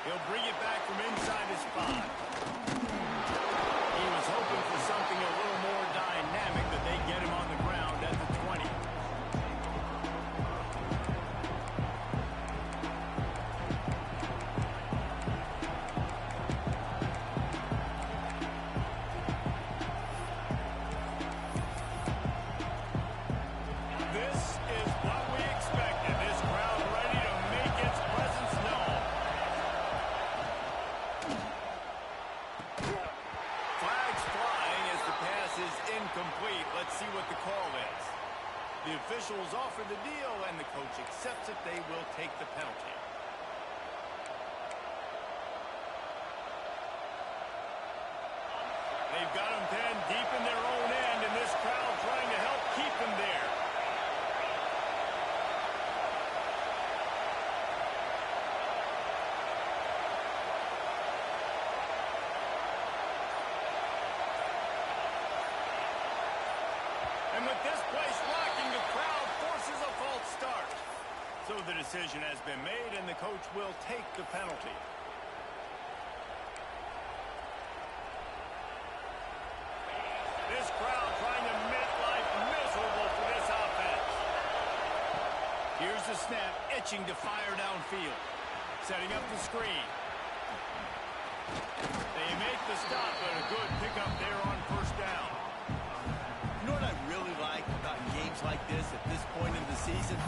He'll bring it back from inside his 5. He was hoping for something a little more dynamic, that they get him on the ground at the 20. This is what we expected. This crowd ready to make its presence known. Flags flying as the pass is incomplete. Let's see what the call is. The officials offer the deal, and the coach accepts it. They will take the penalty. They've got him pinned deep in their own end, and this crowd trying to help keep him there. And with this place rocking, the crowd forces a false start. So the decision has been made, and the coach will take the penalty. This crowd trying to make life miserable for this offense. Here's the snap, itching to fire downfield. Setting up the screen. They make the stop, but a good pickup there on first down. You know what I really like about games like this at this point in the season?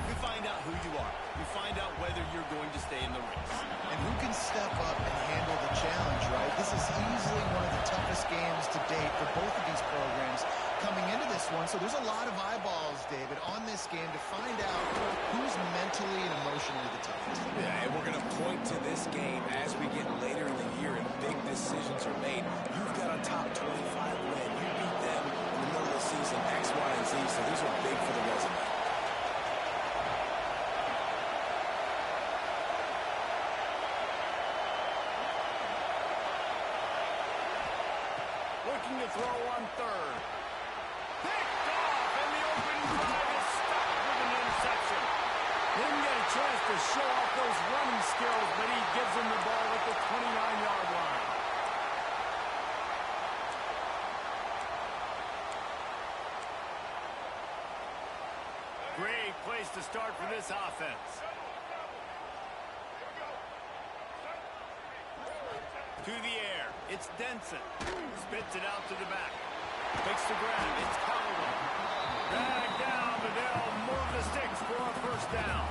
You find out who you are. You find out whether you're going to stay in the race. And who can step up and handle the challenge, right? This is easily one of the toughest games to date for both of these programs coming into this one. So there's a lot of eyeballs, David, on this game to find out who's mentally and emotionally the toughest. Yeah, and we're going to point to this game as we get later in the year and big decisions are made. You've got a top 25 win. You beat them in the middle of the season, X, Y, and Z. So these are big for the resume. Looking to throw on third. Picked off, and the open drive is stopped with an interception. Didn't get a chance to show off those running skills, but he gives him the ball at the 29-yard line. Great place to start for this offense. To the air, it's Denson. Spits it out to the back. Takes the grab, it's Callaway. Back down, but they'll move the sticks for a first down.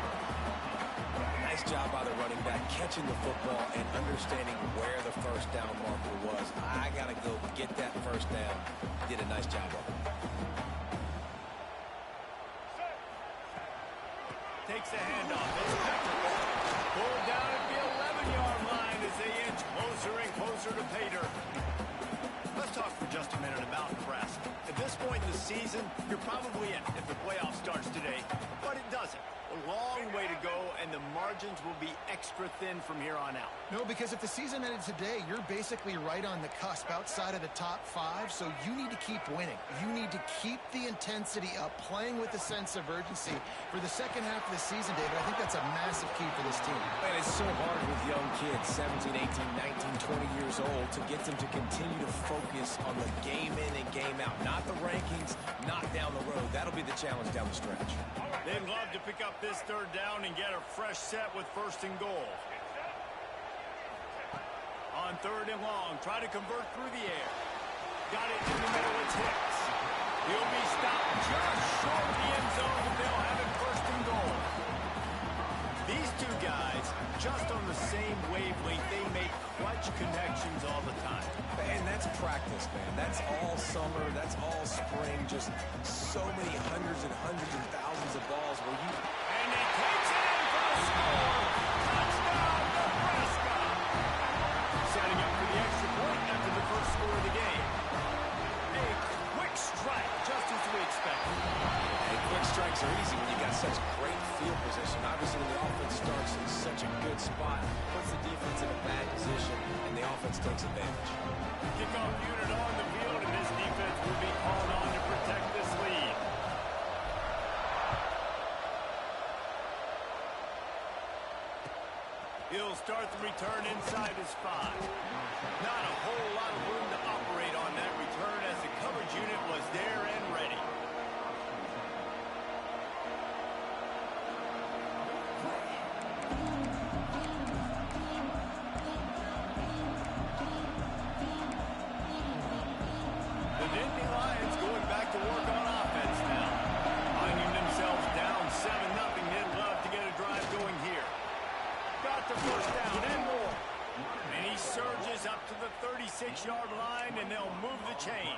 Nice job by the running back, catching the football and understanding where the first down marker was. I got to go get that first down. Did a nice job of it. Takes a handoff. It's Pepper. Pulled down at the 11-yard line as they inch closer and closer to Pater. Let's talk for just a minute about Nebraska. At this point in the season, you're probably in if the playoff starts today, but it doesn't. A long way to go, and the margins will be extra thin from here on out. No, because if the season ended today, you're basically right on the cusp outside of the top 5, so you need to keep winning. You need to keep the intensity up, playing with a sense of urgency for the second half of the season, David. I think that's a massive key for this team. And it's so hard with young kids, 17, 18, 19, 20 years old, to get them to continue to focus on the game in and game out. Not the rankings, not down the road. That'll be the challenge down the stretch. They'd love to pick up this third down and get a fresh set with first and goal. On third and long, try to convert through the air. Got it in the middle, it's Hicks. He'll be stopped just short of the end zone, but they'll have it first and goal. These two guys, just on the same wavelength, they make clutch connections all the time. And that's practice, man. That's all summer. That's all spring. Just so many hundreds and thousands of balls where you... And he takes it in for the score. Touchdown, Nebraska. Setting up for the extra point after the first score of the game. A quick strike, just as we expected. And quick strikes are easy when you got such great field position. Obviously, when the offense starts in such a good spot, puts the defense in a bad position, and the offense takes advantage. Kickoff unit on the field, and this defense will be called on to protect this lead. He'll start the return inside his 5. Not a whole lot of room to operate on that return as the coverage unit was there and ready. The Nittany Lions going back to work on offense now. Finding themselves down 7-0. They'd love to get a drive going here. Got the first down and more. And he surges up to the 36-yard line, and they'll move the chain.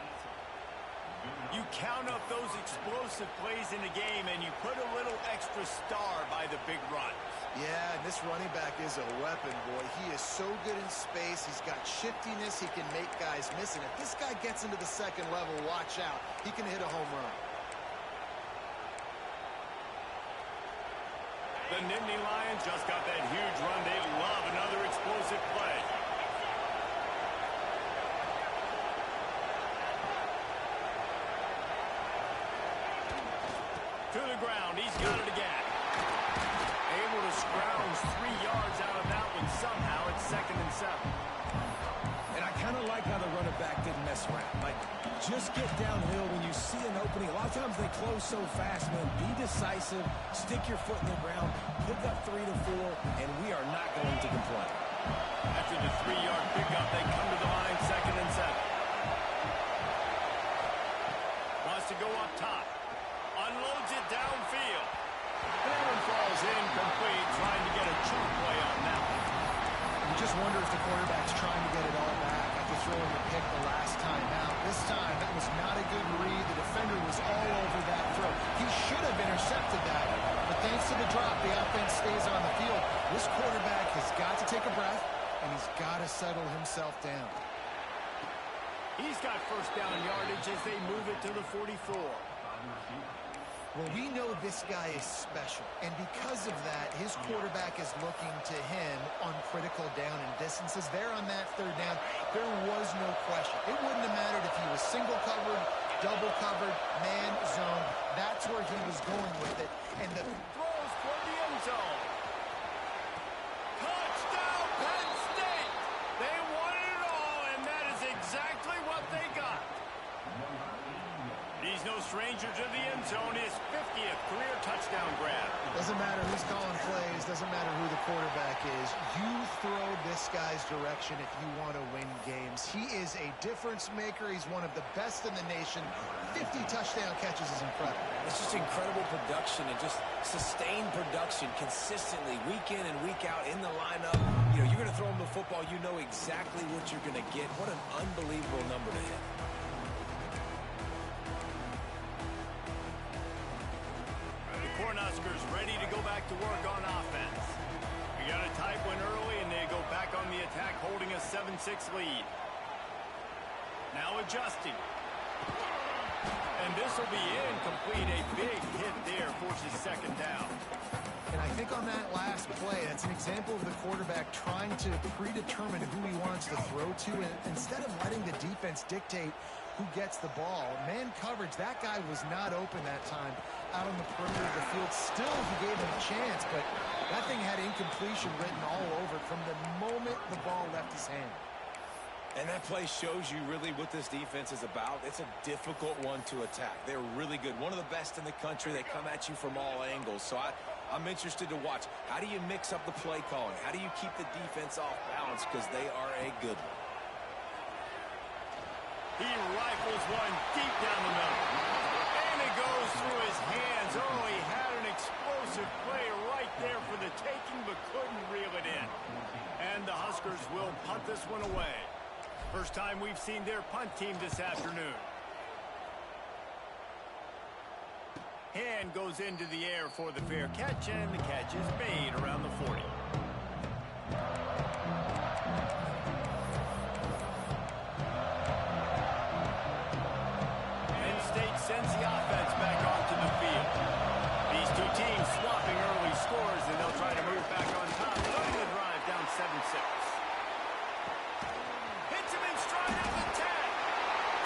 You count up those explosive plays in the game, and you put a little extra star by the big runs. Yeah, and this running back is a weapon, boy. He is so good in space. He's got shiftiness. He can make guys miss. And if this guy gets into the second level, watch out. He can hit a home run. The Nittany Lions just got that huge run. They love another explosive play. To the ground. He's got it again. Able to scrounge 3 yards out of that one somehow. It's 2nd and 7. And I kind of like how the running back didn't mess around. Like, just get downhill when you see an opening. A lot of times they close so fast, man. Be decisive, stick your foot in the ground, pick up 3 to 4, and we are not going to complain. After the 3-yard pickup, they come to the line, 2nd and 7. Wants to go up top. Unloads it downfield. That one falls incomplete, trying to get a chunk play on that one. You just wonder if the quarterback's trying to get it all back after throwing the pick the last time out. This time, that was not a good read. The defender was all over that throw. He should have intercepted that, but thanks to the drop, the offense stays on the field. This quarterback has got to take a breath, and he's got to settle himself down. He's got first down yardage as they move it to the 44. Well, we know this guy is special, and because of that, his quarterback is looking to him on critical down and distances. There on that 3rd down, there was no question. It wouldn't have mattered if he was single covered, double covered, man zone. That's where he was going with it. And the throws toward the end zone. Touchdown, Penn State! They wanted it all, and that is exactly what they got. He's no stranger to the end zone. His 50th career touchdown grab. Doesn't matter who's calling plays. Doesn't matter who the quarterback is. You throw this guy's direction if you want to win games. He is a difference maker. He's one of the best in the nation. 50 touchdown catches is incredible. It's just incredible production and just sustained production consistently week in and week out in the lineup. You know, you're going to throw him the football. You know exactly what you're going to get. What an unbelievable number to hit. Cornhuskers ready to go back to work on offense. We got a tight one early, and they go back on the attack, holding a 7-6 lead. Now adjusting. And this will be incomplete. A big hit there forces 2nd down. And I think on that last play, that's an example of the quarterback trying to predetermine who he wants to throw to, and instead of letting the defense dictate who gets the ball. Man coverage, that guy was not open that time out on the perimeter of the field. Still, he gave him a chance, but that thing had incompletion written all over it from the moment the ball left his hand. And that play shows you really what this defense is about. It's a difficult one to attack. They're really good. One of the best in the country. They come at you from all angles. So I'm interested to watch. How do you mix up the play calling? How do you keep the defense off balance? Because they are a good one. He rifles one deep down the middle. And it goes through his hands. Oh, he had an explosive play right there for the taking, but couldn't reel it in. And the Huskers will punt this one away. First time we've seen their punt team this afternoon. Hand goes into the air for the fair catch, and the catch is made around the 40. Penn State sends the offense back onto the field. These two teams swapping early scores, and they'll try to move back on top, starting the drive down 7-6. Hits him in stride at the 10.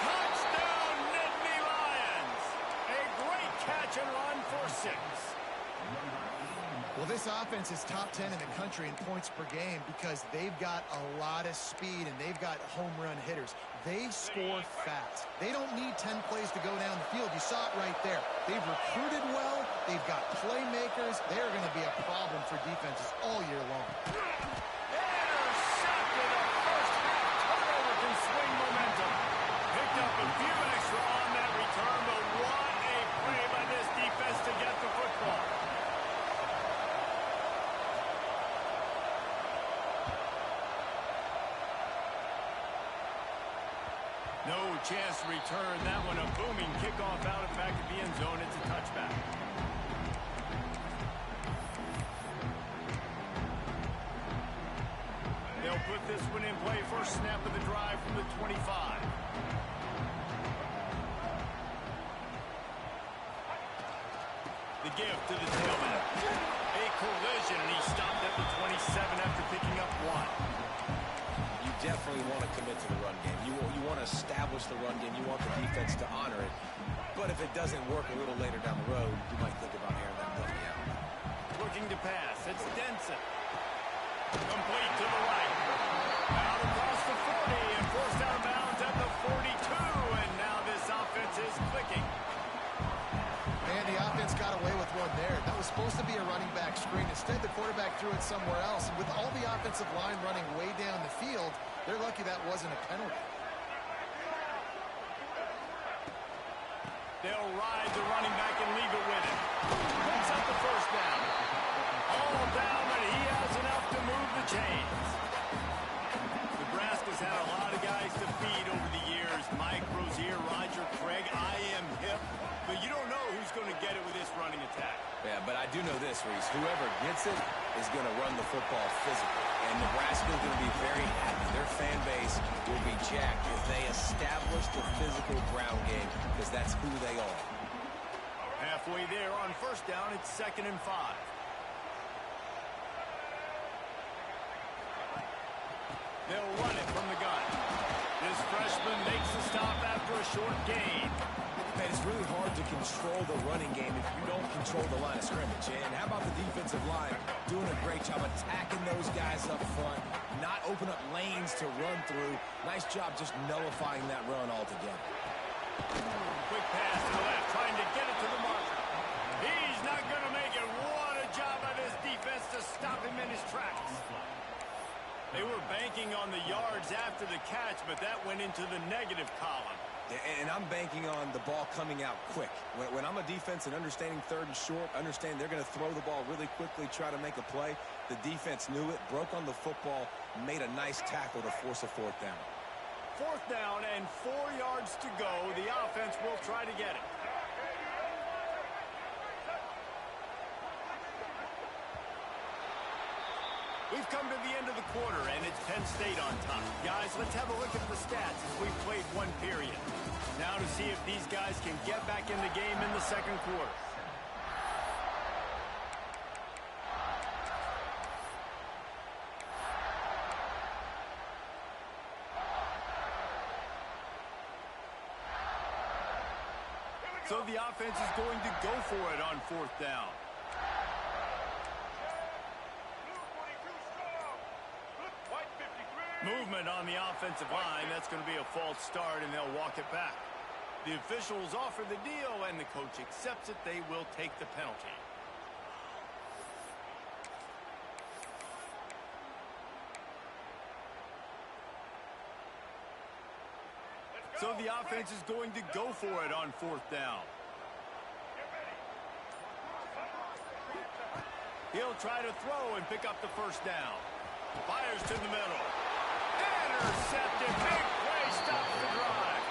Touchdown, Nittany Lions. A great catch and run for 6. Well, this offense is top 10 in the country in points per game because they've got a lot of speed and they've got home run hitters. They score fast. They don't need 10 plays to go down the field. You saw it right there. They've recruited well. They've got playmakers. They're going to be a problem for defenses all year long. Intercepted. A first half turnover can swing momentum. Picked up a few extra on that return, but what a play by this defense to get the football. No chance to return that one. A booming kickoff out of the back of the end zone. It's a touchback. They'll put this one in play. First snap of the drive from the 25. The gift to the tailback. A collision, and he stopped at the 27 after picking up one. You definitely want to commit to the run game. You want to establish the run game. You want the defense to honor it. But if it doesn't work a little later down the road, you might think about airing that puppy out. Looking to pass. It's Denson. Complete to the right. Out across the 40 and forced out of bounds at the 42. And now this offense is clicking. Man, the offense got away with one there. That was supposed to be a running back screen. Instead, the quarterback threw it somewhere else. And with all the offensive line running way down the field, they're lucky that wasn't a penalty. They'll ride the running back and leave it with him. Picks up the first down. All down, but he has enough to move the chains. Nebraska's had a lot of guys to feed over the years. Mike Rozier, Roger Craig, I am hip. But you don't know who's going to get it with this running attack. Yeah, but I do know this, Reese. Whoever gets it is going to run the football physically. And Nebraska is going to be very happy. Their fan base will be jacked if they establish the physical ground game, because that's who they are. Halfway there on first down, it's 2nd and 5. They'll run it from the gun. This freshman makes the stop after a short gain. Man, it's really hard to control the running game if you don't control the line of scrimmage. And how about the defensive line doing a great job attacking those guys up front, not open up lanes to run through. Nice job just nullifying that run altogether. Quick pass to the left, trying to get it to the marker. He's not going to make it. What a job by this defense to stop him in his tracks. They were banking on the yards after the catch, but that went into the negative column. And I'm banking on the ball coming out quick. When I'm a defense and understanding 3rd and short, understand they're going to throw the ball really quickly, try to make a play. The defense knew it, broke on the football, made a nice tackle to force a 4th down. 4th down and 4 yards to go. The offense will try to get it. We've come to the end of the quarter, and it's Penn State on top. Guys, let's have a look at the stats as we've played one period. Now to see if these guys can get back in the game in the 2nd quarter. So the offense is going to go for it on 4th down. Movement on the offensive line. That's going to be a false start, and they'll walk it back. The officials offer the deal, and the coach accepts it. They will take the penalty. So the offense is going to go for it on 4th down. He'll try to throw and pick up the first down. Fires to the middle. Intercepted. Big play stops the drive.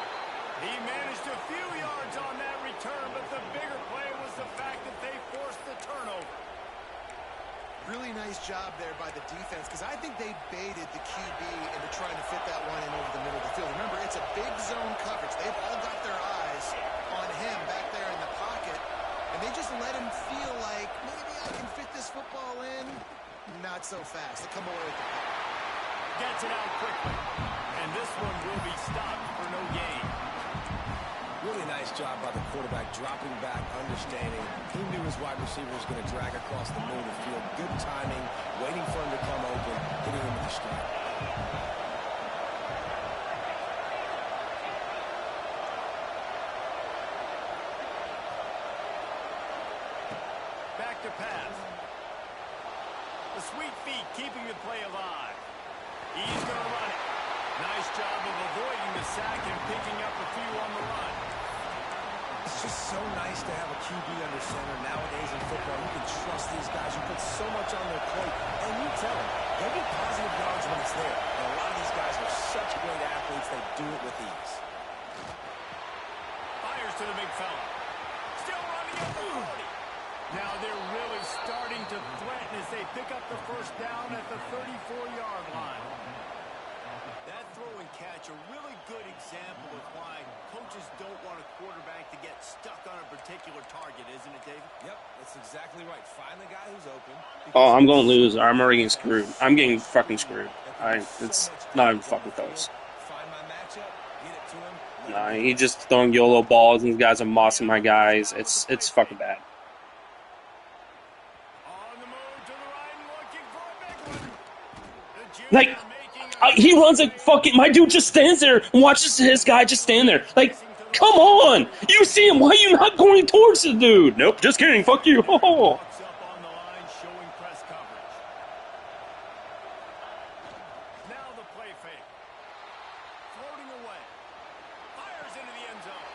He managed a few yards on that return, but the bigger play was the fact that they forced the turnover. Really nice job there by the defense, because I think they baited the QB into trying to fit that one in over the middle of the field. Remember, it's a big zone coverage. They've all got their eyes on him back there in the pocket, and they just let him feel like, maybe I can fit this football in. Not so fast. They come away with the pick. Gets it out quickly, and this one will be stopped for no gain. Really nice job by the quarterback, dropping back, understanding. He knew his wide receiver was going to drag across the middle of the field good timing, waiting for him to come open, hitting him with a strike. Back to pass. The sweet feet keeping the play alive. He's going to run it. Nice job of avoiding the sack and picking up a few on the run. It's just so nice to have a QB under center. Nowadays in football, you can trust these guys. You put so much on their plate, and you tell them, they'll get positive yards when it's there. And a lot of these guys are such great athletes, they do it with ease. Fires to the big fella. Still running at the 40. Now they're really starting to threaten as they pick up the first down at the 34-yard line. That throw and catch, a really good example of why coaches don't want a quarterback to get stuck on a particular target, isn't it, David? Yep, that's exactly right. Find the guy who's open. Oh, I'm going to lose. I'm already getting screwed. I'm getting fucking screwed. It's not even fucking close. Find my matchup, get it to him. Nah, he's just throwing YOLO balls, and these guys are mossing my guys. It's fucking bad. On the move to the right, looking for a big one. The junior Like, he runs like fucking. My dude just stands there and watches his guy just stand there. Like, come on! You see him? Why are you not going towards the dude? Nope, just kidding. Fuck you. Oh. Walks up on the line, showing press coverage. Now the play fake. Floating away. Fires into the end zone.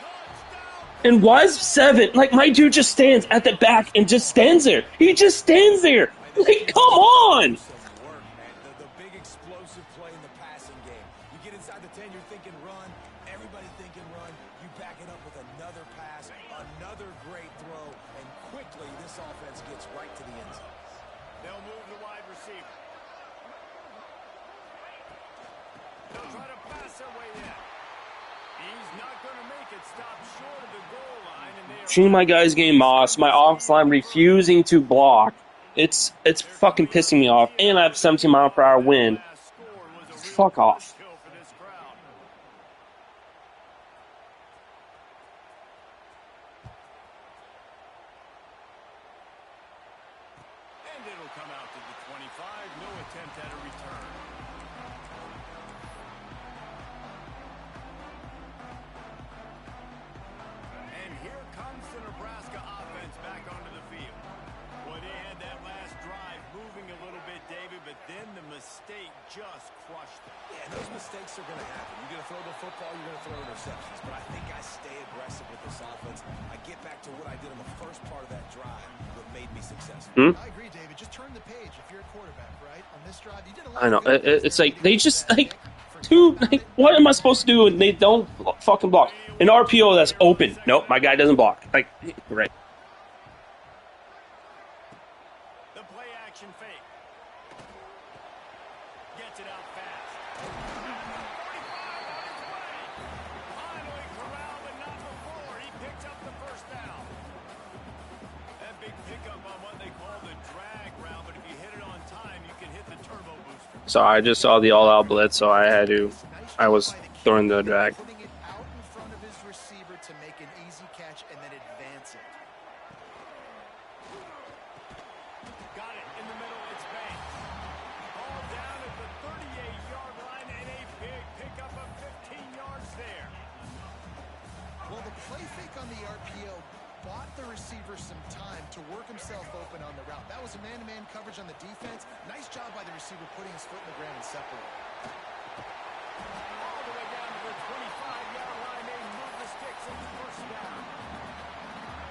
Touchdown! And why is 7? Like, my dude just stands at the back and just stands there. He just stands there. Like, come on! Some work, man. The big explosive play in the passing game. You get inside the 10, you're thinking run. Everybody thinking run. You back it up with another pass, another great throw, and quickly this offense gets right to the end zone. They'll move the wide receiver. They'll try to pass their way in. He's not going to make it. Stop short of the goal line. And they are Seeing my guys getting mossed, my offensive line refusing to block. It's fucking pissing me off. And I have a 17-mile-per-hour wind. last score was a real Fuck off. kill for this crowd. And it'll come out to the 25. No attempt at a return. And here comes the Nebraska offense back onto the field. Well, they had that last drive moving a little bit, David, but then the mistake just crushed them. Yeah, those mistakes are going to happen. You're going to throw the football, you're going to throw interceptions. But I think I stay aggressive with this offense. I get back to what I did in the first part of that drive, what made me successful. I agree, David. Just turn the page if you're a quarterback, right? On this drive, you did a lot I know. of good things It's there. like, they just, like, dude, like, what am I supposed to do when they don't fucking block? An RPO that's open. Nope, my guy doesn't block. Like, right. The play action fake. Gets it out fast. 45 on his way. Finally corralled, but not before. He picks up the first down. That big pickup on what they call the drag route, but if you hit it on time, you can hit the turbo booster. So I just saw the all-out blitz, so I was throwing the drag. Putting it out in front of his receiver to make an easy catch and then advance it. Got it in the middle. It's Banks. Ball down at the 38-yard line and a big pickup of 15 yards there. Well, the play fake on the RPO bought the receiver some time to work himself open on the route. That was a man-to-man coverage on the defense. Nice job by the receiver putting his foot in the ground and separating. All the way down to the 25-yard line. They move the sticks and the first down.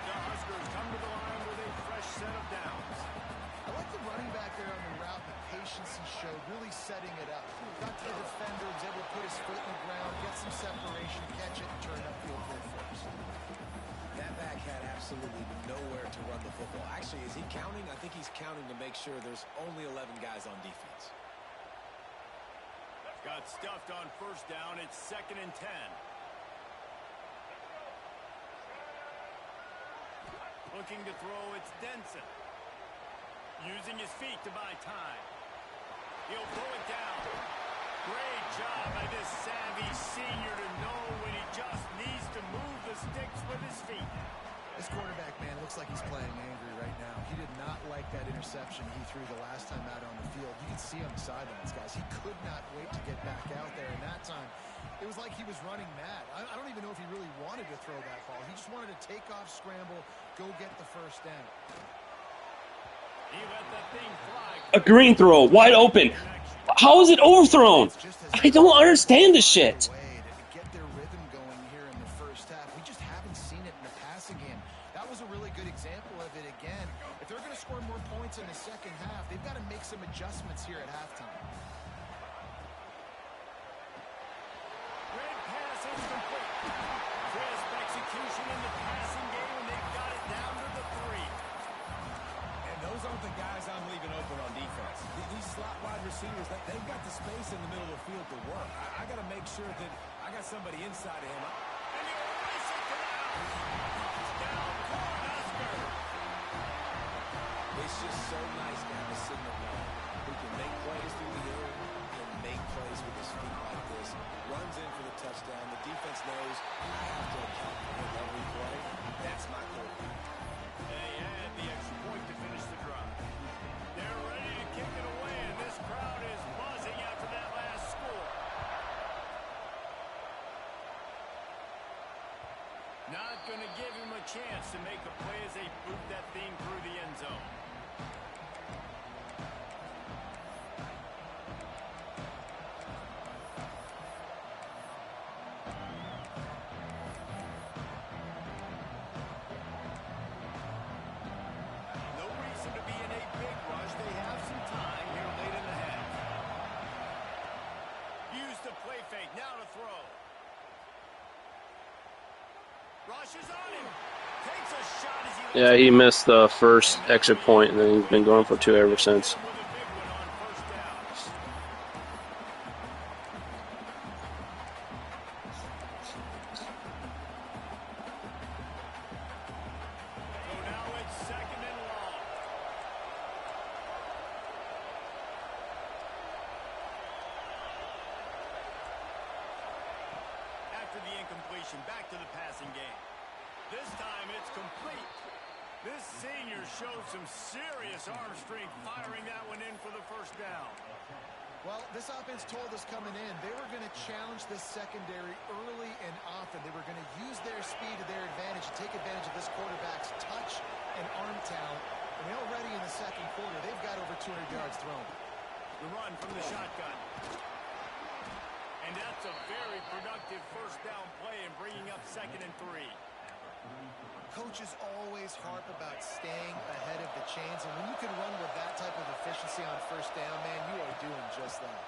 The Huskers come to the line with a fresh set of downs. I like the running back there on the route, the patience he showed, really setting it up. Got to the defender, was able to put his foot in the ground, get some separation, catch it, and turn upfield for a first. That back had absolutely nowhere to run the football. Actually, is he counting? I think he's counting to make sure there's only 11 guys on defense. Got stuffed on first down. It's 2nd and 10. Looking to throw, it's Denson. Using his feet to buy time. He'll throw it down. Great job by this savvy senior to know when he just needs to move the sticks with his feet. This quarterback, man, looks like he's playing angry right now. He did not like that interception he threw the last time out on the field. You can see on the sidelines, guys. He could not wait to get back out there. And that time, it was like he was running mad. I don't even know if he really wanted to throw that ball. He just wanted to take off, scramble, go get the first down. He let that thing fly. A green throw, wide open. How is it overthrown? I don't understand this shit. Get their rhythm going here in the first half. We just haven't seen it in the passing game. That was a really good example of it again. If they're going to score more points in the second half, they've got to make some adjustments here at halftime. Red pass incomplete. Crisp execution in the passing game, and they've got it down to the 3. And those aren't the guys I'm leaving open on defense. These slot wide receivers, they've got the space in the middle of the field to work. I got to make sure that I got somebody inside of him. And he'll race it to touchdown, Cornhusker. It's just so nice to have a signal man who can make plays through the air and make plays with his feet like this. Runs in for the touchdown. The defense knows I have to account for him every play. That's my quarterback. They had the extra point to finish the drive. They're ready to kick it away, and this crowd is buzzing after that last score. Not going to give him a chance to make a play as they boot that thing through the end zone. No reason to be in a big rush. They have some time here late in the half. Use the play fake. Now to throw. Rushes on him. Takes a shot as he Yeah, he missed the first extra point, and then he's been going for 2 ever since. with a big one on first down. So now it's 2nd and long. After the incompletion, back to the passing game. This time it's complete. This senior showed some serious arm strength firing that one in for the first down. Well, this offense told us coming in they were going to challenge this secondary early and often. They were going to use their speed to their advantage and take advantage of this quarterback's touch and arm talent. And already in the second quarter, they've got over 200 yards thrown. The run from the shotgun. And that's a very productive first down play and bringing up 2nd and 3. Coaches always harp about staying ahead of the chains, and when you can run with that type of efficiency on first down, man, you are doing just that.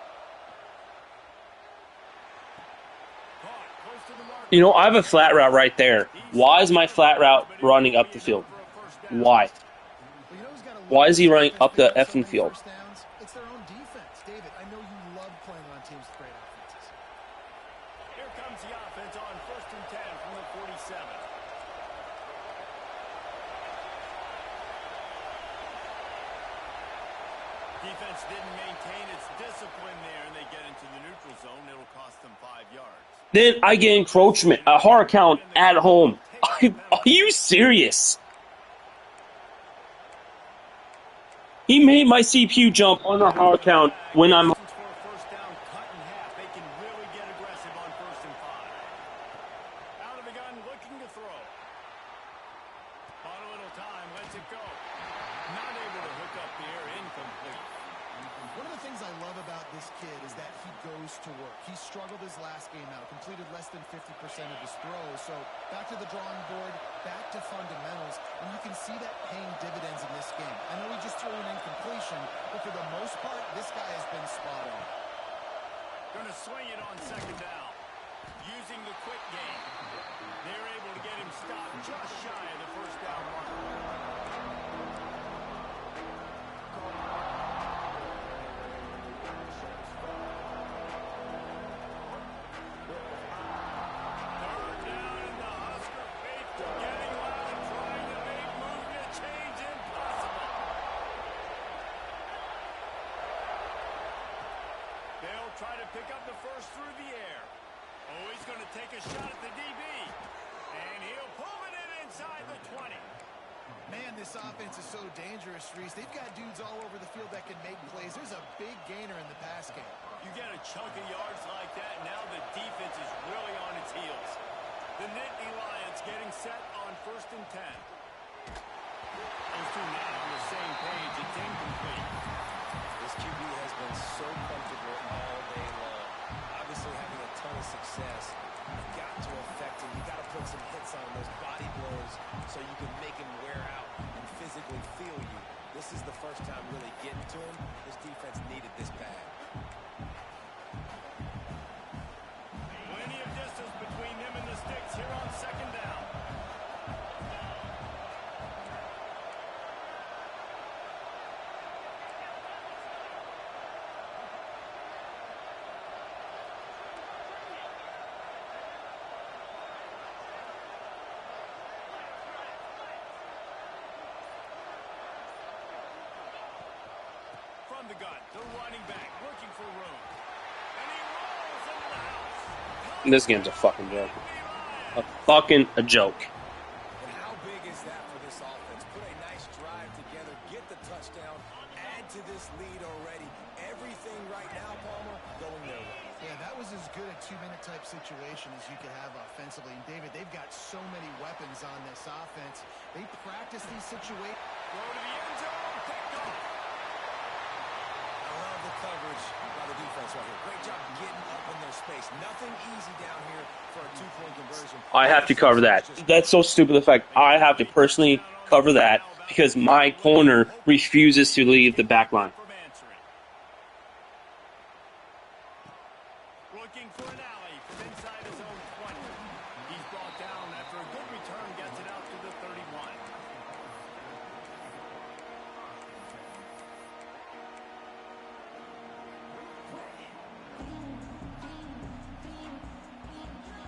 Caught close to the mark. You know, I have a flat route right there. Why is my flat route running up the field? Why? Well, you know who's got a Why is he running defense up the picking so effing many field? first downs? It's their own defense. David, I know you love playing on teams with great offenses. Here comes the offense on 1st and 10 from the 47. Defense didn't maintain its discipline there, and they get into the neutral zone. It'll cost them 5 yards. Then I get encroachment, a hard count at home. Are you serious? He made my CPU jump on a hard count when I'm... For a first down cut in half, they can really get aggressive on 1st and 5. Out of the gun, looking to throw. On a little time, lets it go. Not able to hook up the air, incomplete. One of the things I love about this kid is that he goes to work. He struggled his last game out, completed less than 50% of his throws. So back to the drawing board, back to fundamentals, and you can see that paying dividends in this game. I know he just threw an incompletion, but for the most part, this guy has been spot on. Going to swing it on 2nd down. Using the quick game. They're able to get him stopped just shy of the first down mark. Try to pick up the first through the air. Oh, he's going to take a shot at the DB. And he'll pull it in inside the 20. Man, this offense is so dangerous, Reese. They've got dudes all over the field that can make plays. There's a big gainer in the pass game. You get a chunk of yards like that, now the defense is really on its heels. The Nittany Lions getting set on 1st and 10. Those two not on the same page. It's incomplete. This QB has been so comfortable all day long. Obviously having a ton of success. You've got to affect him. You've got to put some hits on those body blows so you can make him wear out and physically feel you. This is the first time really getting to him. This defense needed this bad. Plenty of distance between him and the sticks here on 2nd down. From the gun, the running back looking for room. And he rolls into the house. This game's a fucking joke. A fucking joke. And how big is that for this offense? Put a nice drive together, get the touchdown, add to this lead already. Everything right now, Palmer, going their way. Yeah, that was as good a 2-minute type situation as you could have offensively. And David, they've got so many weapons on this offense. They practice these situations. Throw to the end zone, picked off. I love the coverage by the defense right here. Great job getting up in their space. Nothing easy down here for a 2-point conversion. I have to cover that. That's so stupid. The fact I have to personally cover that because my corner refuses to leave the back line. From answering. Looking for an alley from inside his own 20. He's brought down after a good return, gets it out to the 31.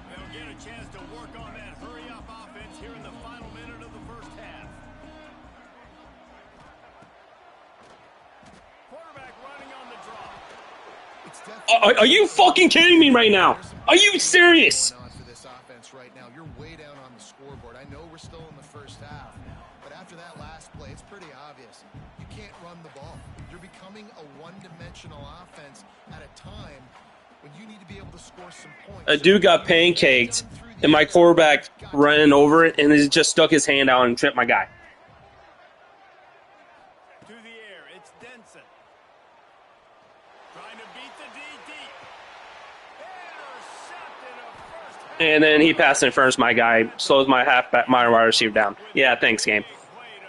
They'll get a chance to work on that hurry-up offense here in the final minute of the first half. Quarterback running on the draw. It's definitely Are you fucking kidding me right now? Are you serious? going on for this offense right now. You're way down on the scoreboard. I know we're still in the first half, but after that last play, it's pretty obvious. You can't run the ball. You're becoming a one-dimensional offense at a time when you need to be able to score some points. A dude got pancaked, and my quarterback ran over it, and he just stuck his hand out and tripped my guy. To the air, it's Denson. Trying to beat the D deep. Intercepted a first half. And then he passed in front of my guy, slows my halfback, my wide receiver down. Yeah, thanks, game.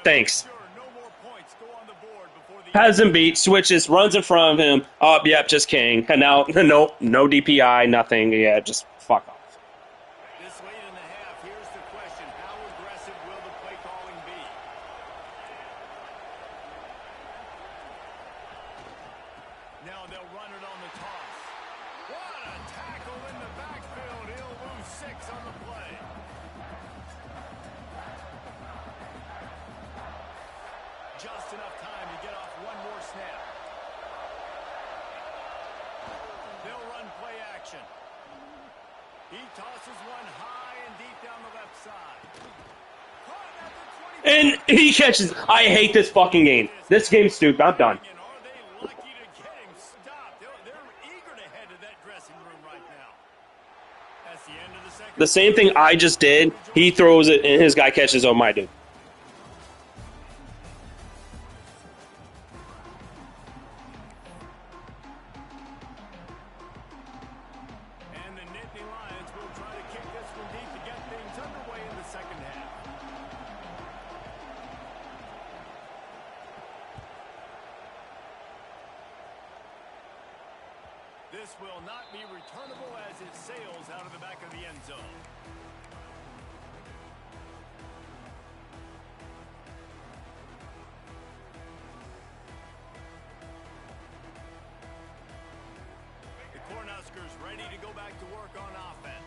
Thanks. Sure, no more points go on the board before the Has him beat, switches, runs in front of him. Oh, yep, just kidding. And now, no DPI, nothing. Yeah, just fuck off. This late in the half, here's the question. How aggressive will the play calling be? Now they'll run it on the toss. What a tackle in the backfield. He'll lose 6 on the play. Just enough time to get off one more snap. They'll run play action. He tosses one high and deep down the left side. Caught at the 20. And he catches. I hate this fucking game. This game's stupid. I'm done. And are they lucky to get him stopped? They're eager to head to that dressing room right now. That's the end of the second. The same thing I just did, he throws it, and his guy catches on my dude. And the Nittany Lions will try to kick this one deep to get things underway in the second half. This will not be returnable as it sails out of the back of the end zone. The Cornhuskers ready to go back to work on offense.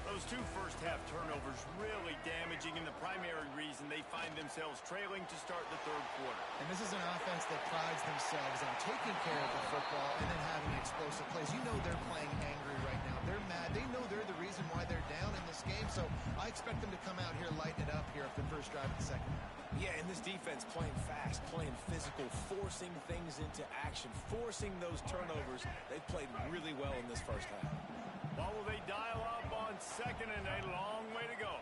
Those 2 first-half turnovers really damaging and the primary reason they find themselves trailing to start the third quarter. And this is an offense that prides themselves on taking care of the football and then having explosive plays. You know they're playing angry right now. They're mad. They know they're the reason reason why they're down in this game. So I expect them to come out here, lighten it up here at the first drive of the second half. Yeah, and this defense playing fast, playing physical, forcing things into action, forcing those turnovers. They've played really well in this first half. Well, will they dial up on second and a long way to go?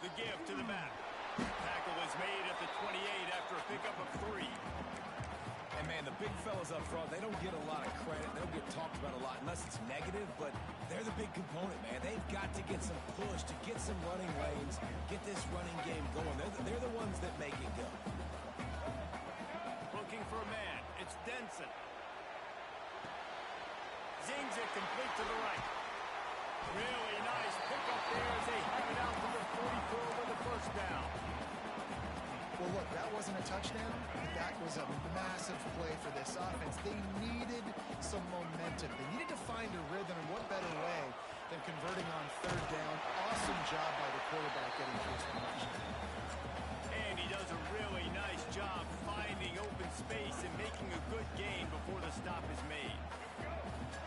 The give to the back. Tackle is made at the 28 after a pickup of 3. And, man, the big fellas up front, they don't get a lot of credit. They don't get talked about a lot unless it's negative, but they're the big component, man. They've got to get some push, to get some running lanes, get this running game going. They're the ones that make it go. Looking for a man. It's Denson. Zings it complete to the right. Really nice pickup there as they have it out to the 44 with the first down. Well, look, that wasn't a touchdown. That was a massive play for this offense. They needed some momentum. They needed to find a rhythm, and what better way than converting on third down. Awesome job by the quarterback getting to his connection. And he does a really nice job finding open space and making a good gain before the stop is made.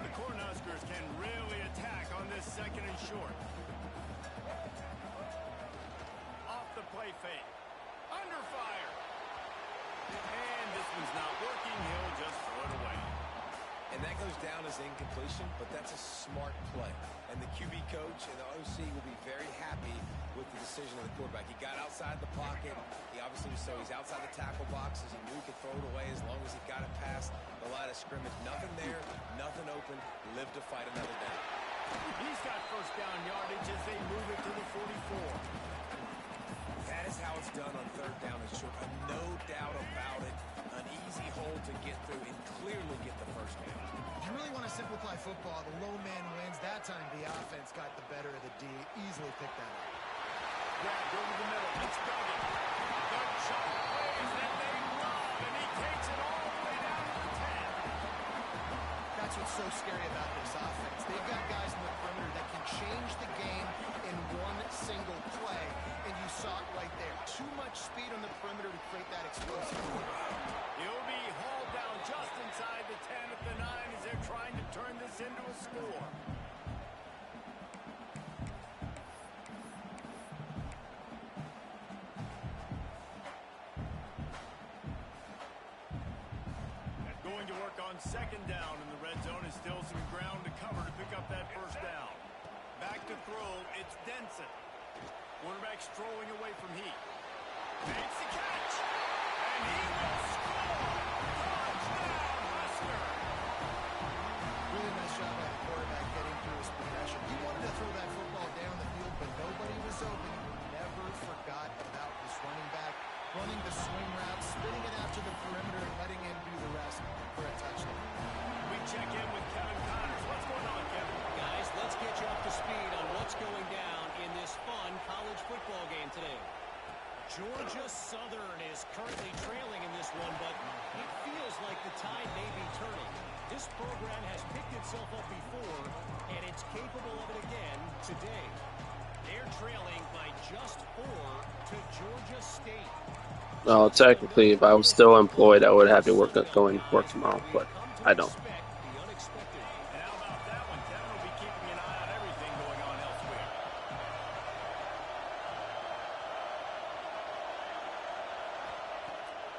The Cornhuskers can really attack on this second and short. Off the play fake. Under fire. And this one's not working. He'll just throw it away. And that goes down as incompletion, but that's a smart play. And the QB coach and the OC will be very happy with the decision of the quarterback. He got outside the pocket. He obviously was so he's outside the tackle boxes. He knew he could throw it away as long as he got it past the line of scrimmage. Nothing there, nothing open. Live to fight another down. He's got first down yardage as they move it to the 44. That is how it's done on third down and short. No doubt about it. An easy hole to get through and clearly get the first down. If you really want to simplify football, the low man wins. That time the offense got the better of the D. Easily picked that up. Grabbed over the middle. It's Duggan. Good shot. Plays that they love, and he takes it all the way down to the 10. That's what's so scary about this offense. They've got guys in the perimeter that can change the game in one single play, and you saw it right there. Too much speed on the perimeter to create that explosive. He'll be hauled down just inside the 10 at the 9 as they're trying to turn this into a score. Going to work on second down in the red zone is still some ground to cover to pick up that first down. Back to throw, it's Denson. Quarterback strolling away from Heat. Makes the catch, and he will score! Touchdown, Husker! Really nice job by the quarterback getting through his progression. He wanted to throw that football down the field, but nobody was open. He never forgot about this running back, running the swing route, spitting it out to the perimeter, and letting him do the rest for a touchdown. We check in with Kevin Connors. What's going on, Kevin? Guys, let's get you up to speed on what's going down in this fun college football game today. Georgia Southern is currently trailing in this one, but it feels like the tide may be turning. This program has picked itself up before, and it's capable of it again today. They're trailing by just 4 to Georgia State. Well, technically, if I was still employed, I would have to going to work tomorrow, but I don't. And how about that one? Kevin will be keeping an eye on everything going on elsewhere.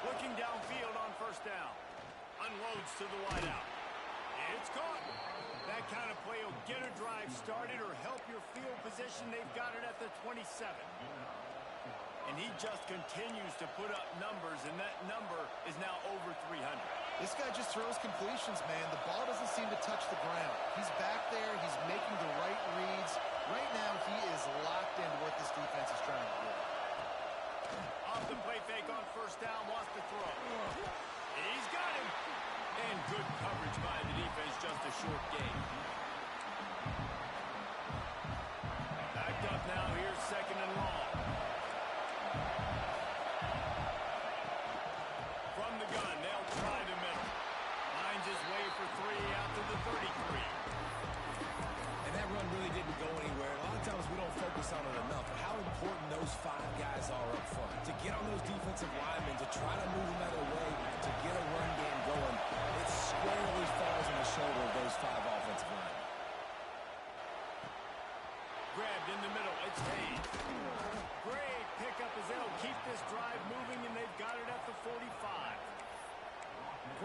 Looking downfield on first down. Unloads to the wideout. It's caught. That kind of play will get a drive started or help your field position. They've got it at the 27. And he just continues to put up numbers, and that number is now over 300. This guy just throws completions, man. The ball doesn't seem to touch the ground. He's back there. He's making the right reads. Right now, he is locked into what this defense is trying to do. Off the play fake on first down, wants to throw. He's got him. And good coverage by the defense, just a short gain. Backed up now, here's second and long. From the gun, they'll try the middle. Finds his way for 3 out to the 33. And that run really didn't go anywhere. A lot of times we don't focus on it enough, but how important those 5 guys are up front. To get on those defensive linemen, to try to move them out of the way, to get a run game going, it squarely falls on the shoulder of those 5 offensive linemen.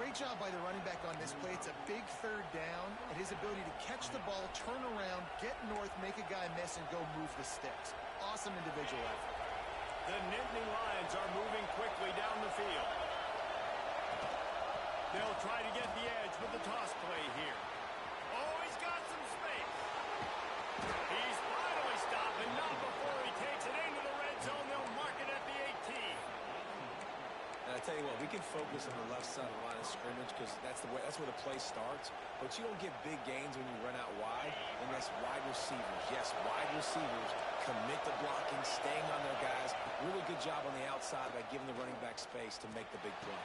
Great job by the running back on this play. It's a big third down, and his ability to catch the ball, turn around, get north, make a guy miss, and go move the sticks. Awesome individual effort. The Nittany Lions are moving quickly down the field. They'll try to get the edge with the toss play here. Oh, he's got some space. He's finally stopped, and not before he takes it into the red zone. They'll mark it at the 18. And I tell you what, we can focus on the left side of the line of scrimmage because that's where the play starts. But you don't get big gains when you run out wide unless wide receivers, yes, wide receivers commit to blocking, staying on their guys. Really good job on the outside by giving the running back space to make the big play.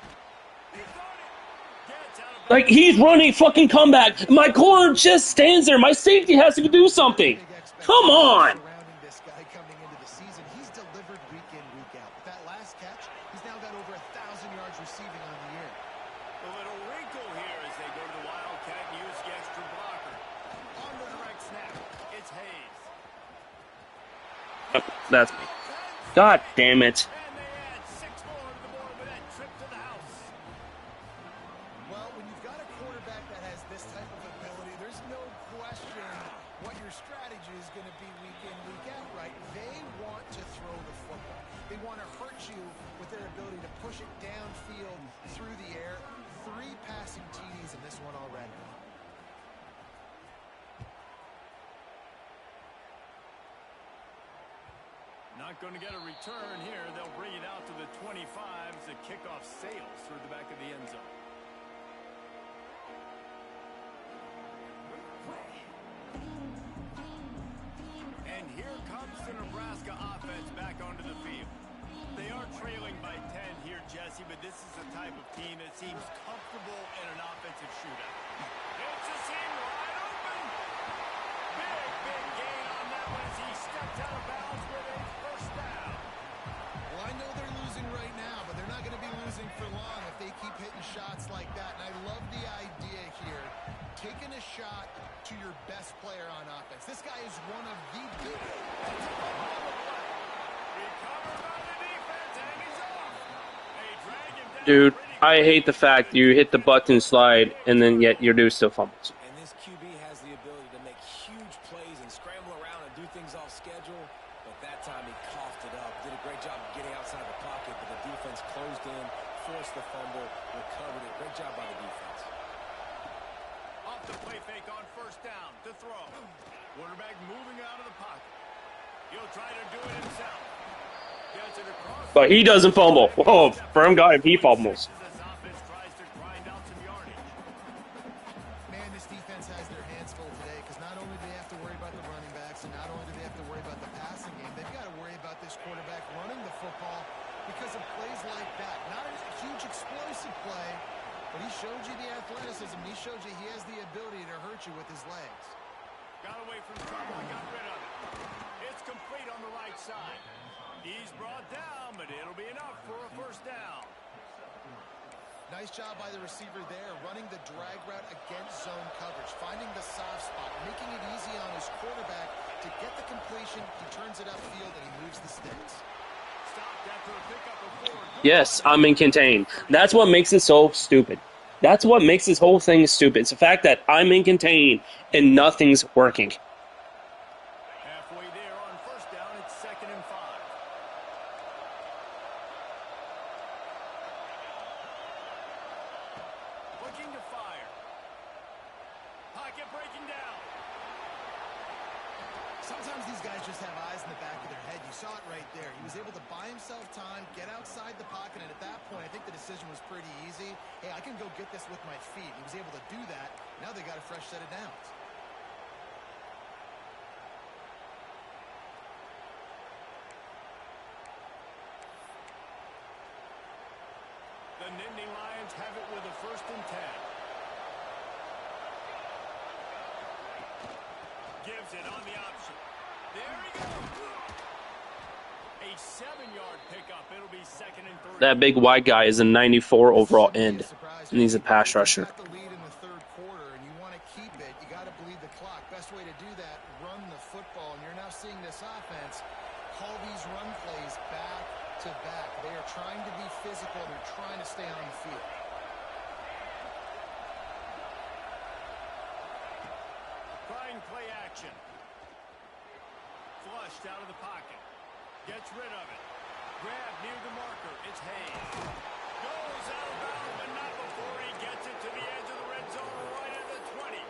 Like, he's running fucking comeback. My corner just stands there. My safety has to do something. Come on. Surrounding this guy coming into the season, he's delivered week in, week out. With that last catch, he's now got over 1,000 yards receiving on the year. A little wrinkle here as they go to the Wildcat and use the extra blocker. On the direct snap, it's Hayes. That's me. God damn it. And they add 6 more to the board with that trip to the house. Well, when you've got a quarterback that has this type of ability, there's no question what your strategy is going to be week in, week out, right? They want to throw the football. They want to hurt you with their ability to push it downfield through the air. 3 passing TDs in this one already. Not going to get a return here. They'll bring it out to the 25 as the kickoff sails through the back of the end zone. And here comes the Nebraska offense back onto the field. They are trailing by 10 here, Jesse, but this is the type of team that seems comfortable in an offensive shootout. It's a seam wide open. Big gain on that one as he stepped out of bounds with a first down. Well, I know they're losing right now, but they're not going to be losing for long if they keep hitting shots like that. And I love the idea here, taking a shot to your best player on offense. This guy is one of the big. Recovered by the defense, and he's off. They drag him down. Dude, I hate the fact you hit the button slide and then yet your dude still fumbles. And this QB has the ability to make huge plays and scramble around and do things off schedule. But that time he coughed it up. Did a great job of getting outside the pocket, but the defense closed in, forced the fumble, recovered it. Great job by the defense. Off the play fake on first down to throw. Quarterback moving out of the pocket. He'll try to do it himself. Gets it across. But he doesn't fumble. Whoa, firm guy if he fumbles. This offense tries to grind out some yardage. Man, this defense has their hands full today because not only do they have to worry about the running backs and not only do they have to worry about the passing game, they've got to worry about this quarterback running the football because of plays like that. Not a huge explosive play, but he showed you the athleticism. He showed you he has the ability to hurt you with his legs. Got away from trouble and got rid of it. It's complete on the right side. He's brought down, but it'll be enough for a first down. Nice job by the receiver there, running the drag route against zone coverage, finding the soft spot, making it easy on his quarterback to get the completion. He turns it upfield, and he moves the sticks. Stopped after a pickup of 4. Yes, I'm in contain. That's what makes it so stupid. That's what makes this whole thing stupid. It's the fact that I'm in contain and nothing's working. Halfway there on first down, it's 2nd and 5. Looking to fire. Pocket breaking down. Sometimes these guys just have eyes in the back of their head. You saw it right there. He was able to buy himself time, get outside the pocket, and at that point, I think the decision was pretty easy. Hey, I can go get this with my feet. He was able to do that. Now they got a fresh set of downs. The Nittany Lions have it with a 1st and 10. Gives it on the option. There he goes. A 7-yard pickup. It'll be 2nd and 3. That big white guy is a 94 overall end, and he's a pass rusher. Got the lead in the 3rd quarter, and you want to keep it. You got to bleed the clock. Best way to do that, run the football. And you're now seeing this offense call these run plays back to back. They are trying to be physical. They're trying to stay on the field. running play action. Flushed out of the pocket. Gets rid of it. Grab near the marker. It's Hayes. Goes out of bounds, but not before he gets it to the edge of the red zone right at the 20.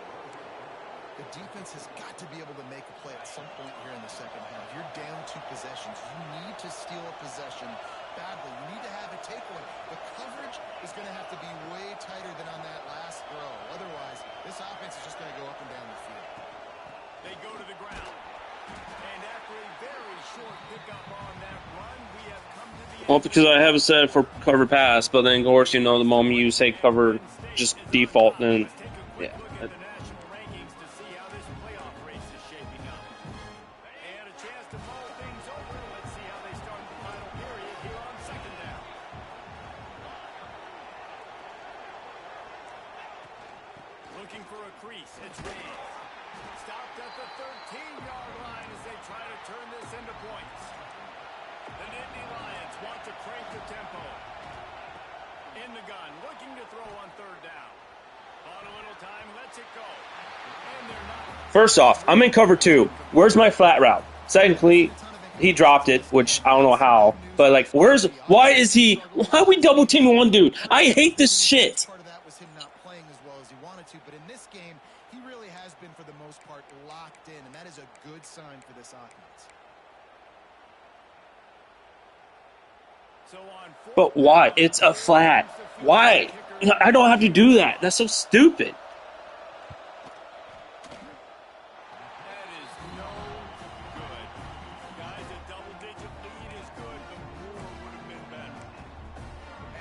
The defense has got to be able to make a play at some point here in the second half. You're down 2 possessions. You need to steal a possession badly. You need to have a takeaway. The coverage is going to have to be way tighter than on that last throw. Otherwise, this offense is just going to go up and down the field. They go to the ground. And after a very short pickup on that run, we have come to the Well, because I have it set for cover pass, but then of course, you know, the moment you say cover just default, then yeah. Look at the national rankings to see how this playoff race is shaping up. They had a chance to mull things over. Let's see how they start the final period here on second down. Looking for a crease. It's Reed. Stopped at the 13-yard line as they try to turn this into points. The Nittany Lions want to crank the tempo. In the gun, looking to throw on third down. On a little time, lets it go. And they're not. First off, I'm in cover 2. Where's my flat route? Secondly, he dropped it, which I don't know how. But like, why are we double teaming one dude? I hate this shit. Part of that was him not playing as well as he wanted to, but in this game, he really has been, for the most part, locked in, and that is a good sign for this offense. So on But why? It's a flat. Why? I don't have to do that. That's so stupid. that is no good. Guys, a double-digit lead is good, but more would have been better.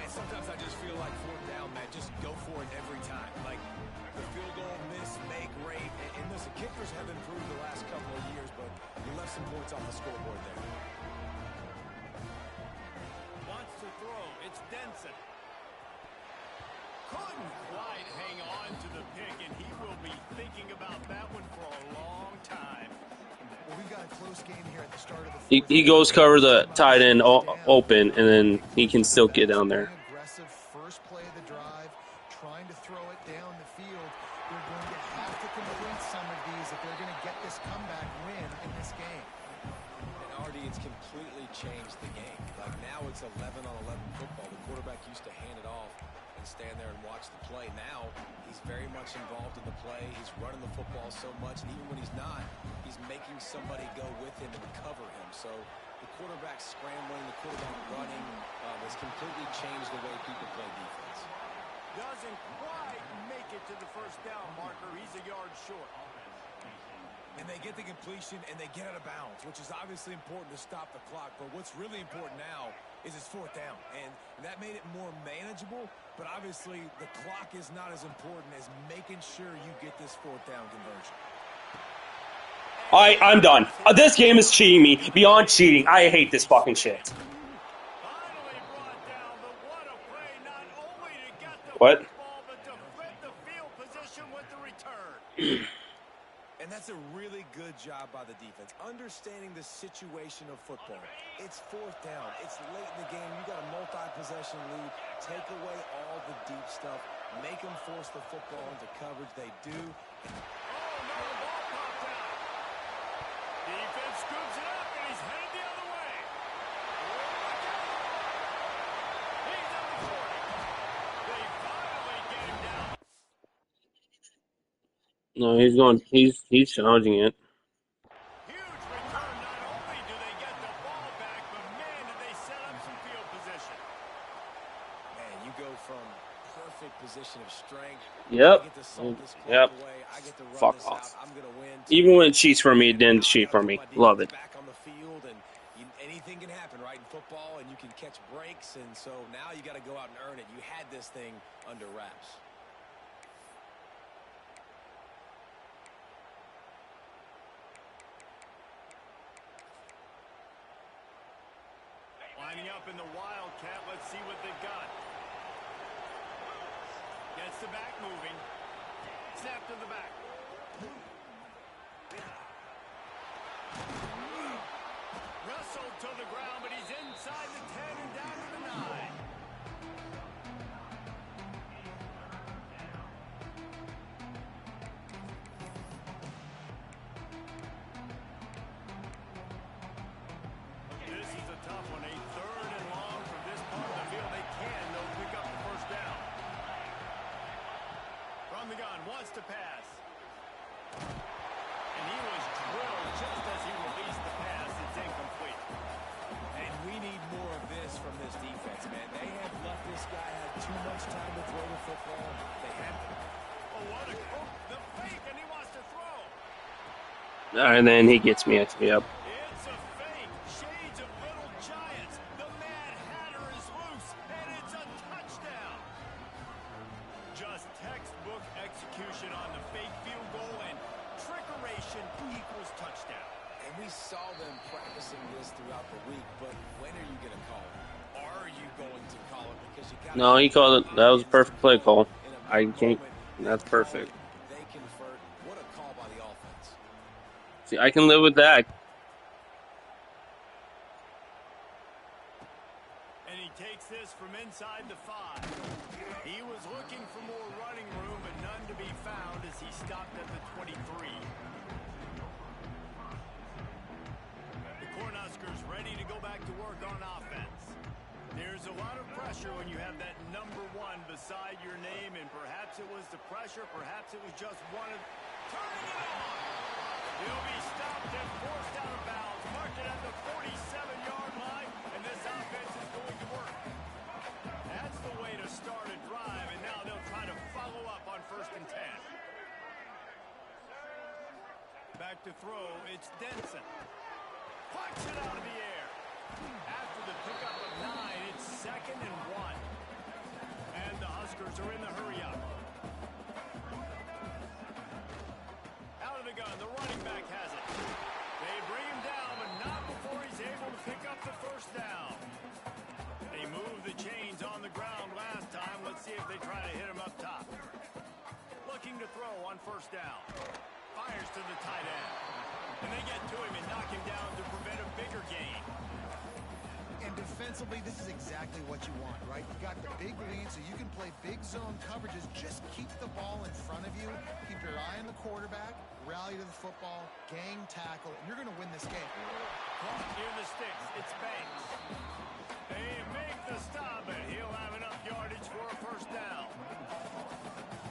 And sometimes I just feel like fourth down, man, just go for it every time. Like the field goal miss, make rate. And listen, kickers have improved the last couple of years, but you left some points off the scoreboard there. Wants to throw. It's Denson. Couldn't quite hang on to the pick, and he will be thinking about that one for a long time. Well, we've got a close game here at the start of the fourth. He goes cover the tight end open, and then he can still get down there. Aggressive first play of the drive, trying to throw it down the field. They're going to have to complete some of these if they're going to get this comeback win in this game. And Artie, it's completely changed the game. Like now it's 11-on-11 football. The quarterback used to hand it off and stand there and watch the play. Now he's very much involved in the play. He's running the football so much, and even when he's not, he's making somebody go with him and cover him. So the quarterback scrambling, the quarterback running has completely changed the way people play defense. Doesn't quite make it to the first down marker. He's a yard short. And they get the completion, and they get out of bounds, which is obviously important to stop the clock. But what's really important now is it's fourth down. And that made it more manageable, but obviously the clock is not as important as making sure you get this fourth down conversion. I'm done. This game is cheating me beyond cheating. I hate this fucking shit. Finally brought down, but what a play, not only to get the What? football, but to flip the field position with the return. And that's a really good job by the defense, understanding the situation of football. It's fourth down. It's late in the game. You got a multi-possession lead. Take away all the deep stuff. Make them force the football into coverage. They do. Oh, no, the ball popped out. Defense scoops it up, and he's headed the other way. He's at the 40. They finally get him down. No, he's challenging it. Huge return. Not only do they get the ball back, but man, do they set up some field position. Man, you go from perfect position of strength. Yep. I get to salt this clock Yep. away. I get to run Fuck this off. out. I'm going to win. Even when it cheats for me, it didn't cheat for me. Love it. Back on the field, and anything can happen, right, in football, and you can catch breaks, and so now you got to go out and earn it. You had this thing under wraps. Lining up in the Wildcat. Let's see what they've got. Gets the back moving. Snap to the back. Wrestled to the ground, but he's inside the 10 and down to the 9. On the gun, wants to pass. And he was drilled just as he released the pass. It's incomplete. And we need more of this from this defense, man. They have left this guy have too much time to throw the football. They have to. Oh, what a the fake, and he wants to throw. And then he gets me. Yep. It's a fake. Shades of little giants. The Mad Hatter is loose, and it's a touchdown. Just textbook execution on the fake field goal, and trickeration equals touchdown. And we saw them practicing this throughout the week, but when are you going to call it? Are you going to call it? Because you got No, he called it. That was a perfect play call. I can't. That's perfect. They convert. What a call by the offense. See, I can live with that. And he takes this from inside the 5. He was looking for more running room, but none to be found as he stopped at the 23. The Cornhuskers ready to go back to work on offense. There's a lot of pressure when you have that number 1 beside your name, and perhaps it was the pressure, perhaps it was just one of turning it on. He'll be stopped and forced out of bounds, marked it at the 47-yard line, and this offense is going to work. That's the way to start a drive, and now they'll try to follow up on 1st and 10. Back to throw, it's Denson. Punch it out of the air. After the pickup of 9, it's 2nd and 1. And the Huskers are in the hurry-up. Out of the gun, the running back has it. They bring him down, but not before he's able to pick up the 1st down. They moved the chains on the ground last time. Let's see if they try to hit him up top. Looking to throw on 1st down. Fires to the tight end. And they get to him and knock him down to prevent a bigger gain. And defensively, this is exactly what you want, right? You got the big lead, so you can play big zone coverages. Just keep the ball in front of you. Keep your eye on the quarterback. Rally to the football. Gang tackle. And you're going to win this game. Caught near the sticks. It's Banks. They make the stop, and he'll have enough yardage for a 1st down.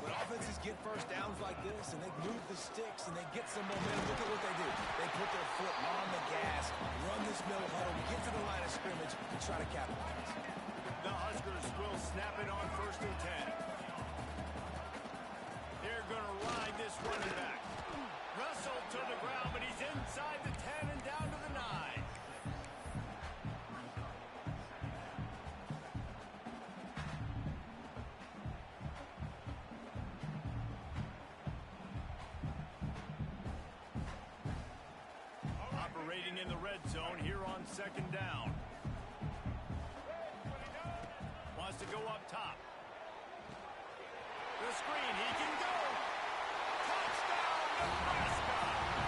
When offenses get 1st downs like this, and they move the sticks, and they get some momentum, look at what they do. They put their foot on the gas, run this middle huddle, get to the line of scrimmage, and try to capitalize. The Huskers will snap it on 1st and 10. They're going to ride this running back. Russell to the ground, but he's inside the 10 and down to the 9. Operating in the red zone here on 2nd down. Wants to go up top. The screen, he can go. Touchdown, Nebraska.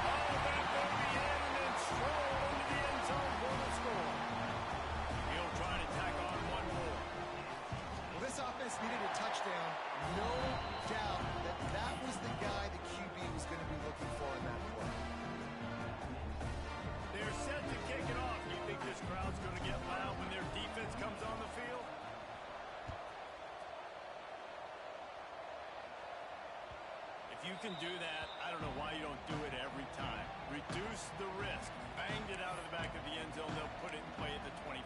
Oh, that will be in and then stroll into the end zone for the score. He'll try to tack on one more. Well, this offense needed a touchdown. No doubt that that was the guy the QB was going to be looking for in that play. They're set to kick it off. Do you think this crowd's going to get loud when their defense comes on the field? If you can do that, I don't know why you don't do it every time. Reduce the risk. Banged it out of the back of the end zone. They'll put it in play at the 25.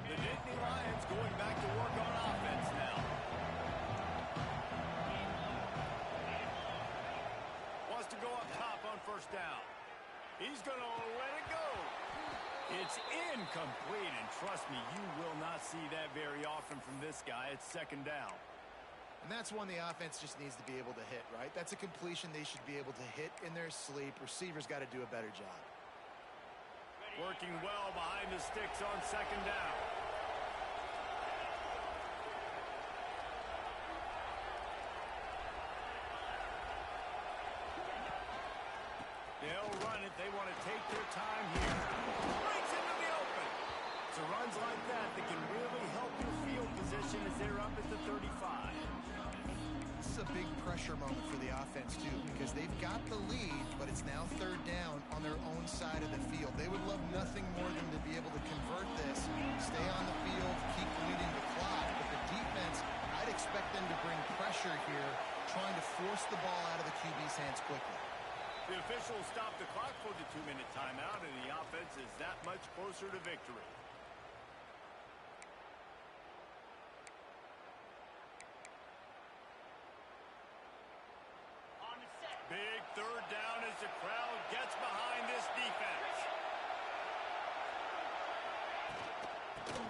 The Nittany Lions going back to work on offense now. Wants to go up top on 1st down. He's going to let it go. It's incomplete, and trust me, you will not see that very often from this guy. It's 2nd down. And that's one the offense just needs to be able to hit, right? That's a completion they should be able to hit in their sleep. Receivers got to do a better job. Working well behind the sticks on 2nd down. They'll run it. They want to take their time here. Breaks into the open. So runs like that can really help your field position as they're up at the 35. This is a big pressure moment for the offense, too, because they've got the lead, but it's now 3rd down on their own side of the field. They would love nothing more than to be able to convert this, stay on the field, keep leading the clock. But the defense, I'd expect them to bring pressure here, trying to force the ball out of the QB's hands quickly. The officials stopped the clock for the 2-minute timeout, and the offense is that much closer to victory. Big third down as the crowd gets behind this defense.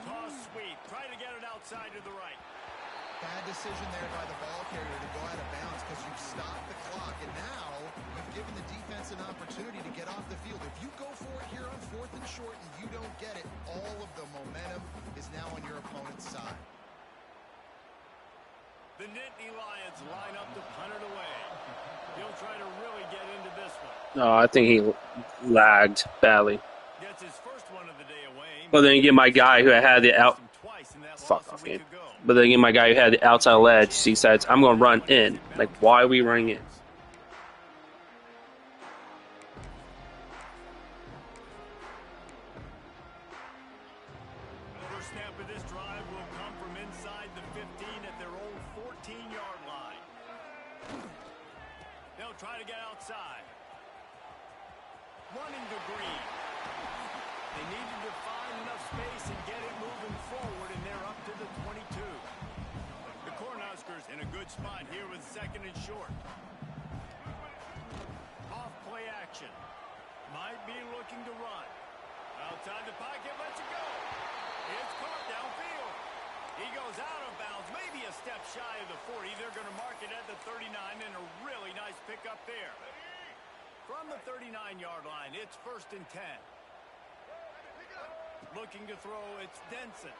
Toss sweep. Try to get it outside to the right. Bad decision there by the ball carrier to go out of bounds because you've stopped the clock, and now you've given the defense an opportunity to get off the field. If you go for it here on 4th and short and you don't get it, all of the momentum is now on your opponent's side. The Nittany Lions line up to punt it away. He'll try to really get into this one. No, I think he lagged badly. Gets his first one of the day away. But then you get my guy who had the out. Fuck off game. But then again, my guy who had the outside ledge, he says, I'm going to run in. Like, why are we running in? First snap of this drive will come from inside the 15 at their own 14-yard line. They'll try to get outside. Running to Green. They needed to find enough space and get it moving forward, and they're up to the 22. The Cornhuskers in a good spot here with 2nd and short. Off play action. Might be looking to run. Outside the pocket, lets it go. It's caught downfield. He goes out of bounds, maybe a step shy of the 40. They're going to mark it at the 39, and a really nice pickup there. From the 39-yard line, it's 1st and 10. Looking to throw, it's Denson.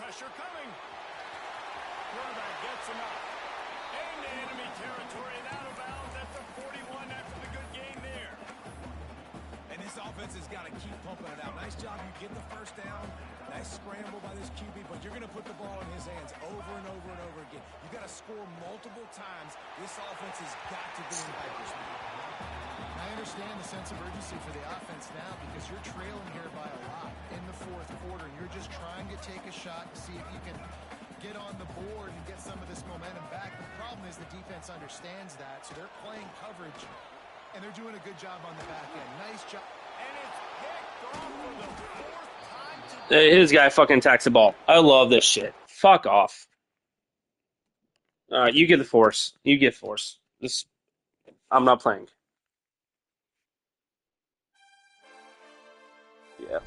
Pressure coming. Quarterback gets him up. Into enemy territory and out of bounds at the 41 after the good game there. And this offense has got to keep pumping it out. Nice job. You get the first down. Nice scramble by this QB, but you're going to put the ball in his hands over and over and over again. You got to score multiple times. This offense has got to be in hyperspeed. I understand the sense of urgency for the offense now because you're trailing here by a lot in the 4th quarter. You're just trying to take a shot to see if you can get on the board and get some of this momentum back. The problem is the defense understands that, so they're playing coverage, and they're doing a good job on the back end. Nice job. And it's picked off for the 4th time today. His guy fucking attacks the ball. I love this shit. Fuck off. Alright, you get the force. You get force. This, I'm not playing. Yeah.